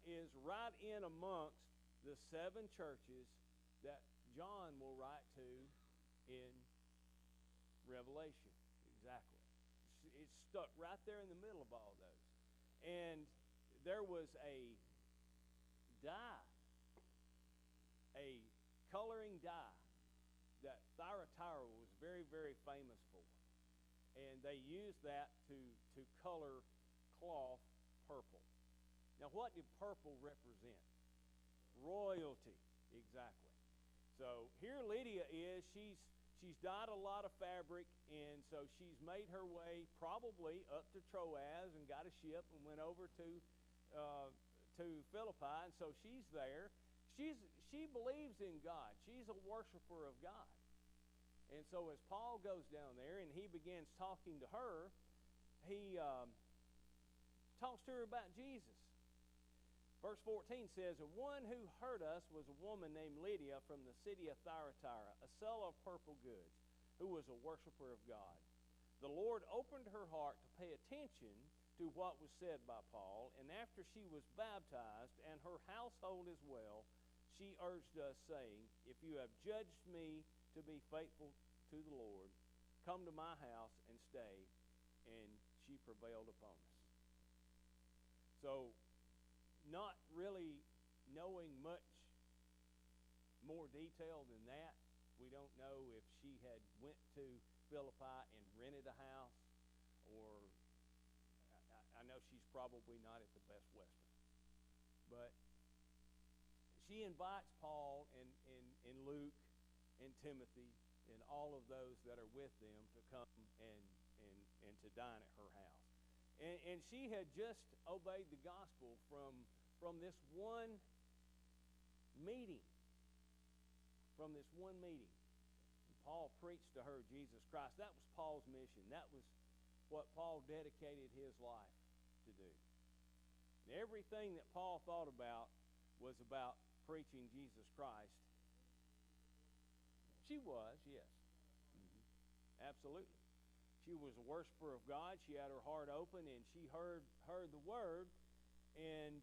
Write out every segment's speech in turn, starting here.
is right in amongst the 7 churches that John will write to in Revelation. Exactly. It's stuck right there in the middle of all those. And there was a dye, a coloring dye that Thyatira was very, very famous for. And they used that to color cloth purple. Now, what did purple represent? Royalty, exactly. So here Lydia is. She's dyed a lot of fabric, and so she's made her way probably up to Troas and got a ship and went over to Philippi, and so she's there. She believes in God. She's a worshiper of God. And so as Paul goes down there and he begins talking to her, he talks to her about Jesus. Verse 14 says, "And one who heard us was a woman named Lydia from the city of Thyatira, a seller of purple goods, who was a worshiper of God. The Lord opened her heart to pay attention to what was said by Paul, and after she was baptized, and her household as well, she urged us, saying, 'If you have judged me to be faithful to the Lord, come to my house and stay.' And she prevailed upon us." So, not really knowing much more detail than that, we don't know if she had went to Philippi and rented a house, or I know she's probably not at the Best Western. But she invites Paul and Luke and Timothy and all of those that are with them to come and to dine at her house. And she had just obeyed the gospel from this one meeting. From this one meeting. And Paul preached to her Jesus Christ. That was Paul's mission. That was what Paul dedicated his life to do. And everything that Paul thought about was about preaching Jesus Christ. She was, yes. Absolutely. She was a worshiper of God. She had her heart open, and she heard the word. And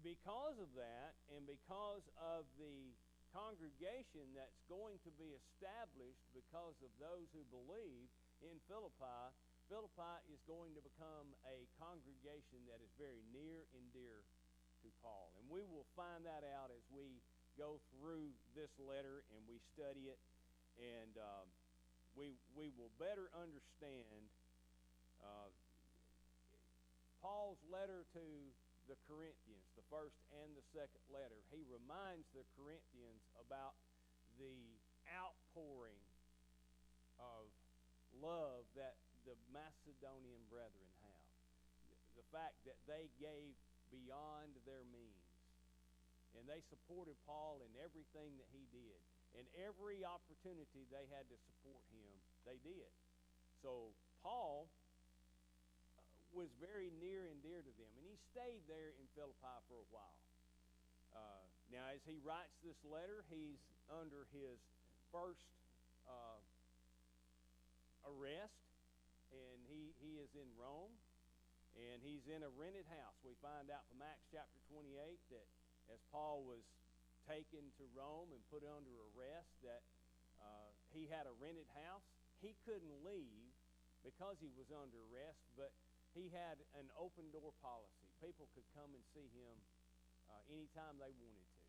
because of that, and because of the congregation that's going to be established because of those who believe in Philippi, Philippi is going to become a congregation that is very near and dear to Paul. And we will find that out as we go through this letter and we study it, and we will better understand Paul's letter to the Corinthians, the first and the second letter. He reminds the Corinthians about the outpouring of love that the Macedonian brethren have. The fact that they gave beyond their means. And they supported Paul in everything that he did. And every opportunity they had to support him, they did. So Paul was very near and dear to them. And he stayed there in Philippi for a while. Now, as he writes this letter, he's under his first arrest. And he is in Rome. And he's in a rented house. We find out from Acts chapter 28 that as Paul was taken to Rome and put under arrest, that he had a rented house. He couldn't leave because he was under arrest, but he had an open door policy. People could come and see him anytime they wanted to.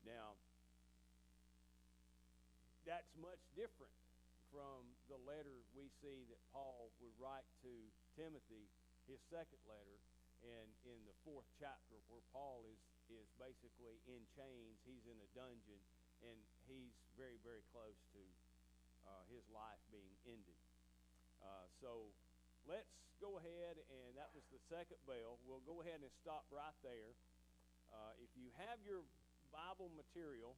Now, that's much different from the letter we see that Paul would write to Timothy, his second letter, and in the 4th chapter, where Paul is basically in chains. He's in a dungeon, and he's very, very close to his life being ended. So let's go ahead, and that was the second bell. We'll go ahead and stop right there. If you have your Bible material,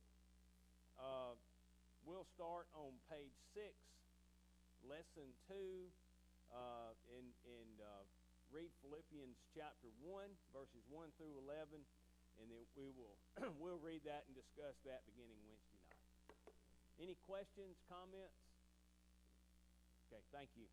we'll start on page 6, lesson 2, and read Philippians chapter 1, verses 1 through 11, and then we'll read that and discuss that beginning Wednesday night. Any questions, comments? Okay, thank you.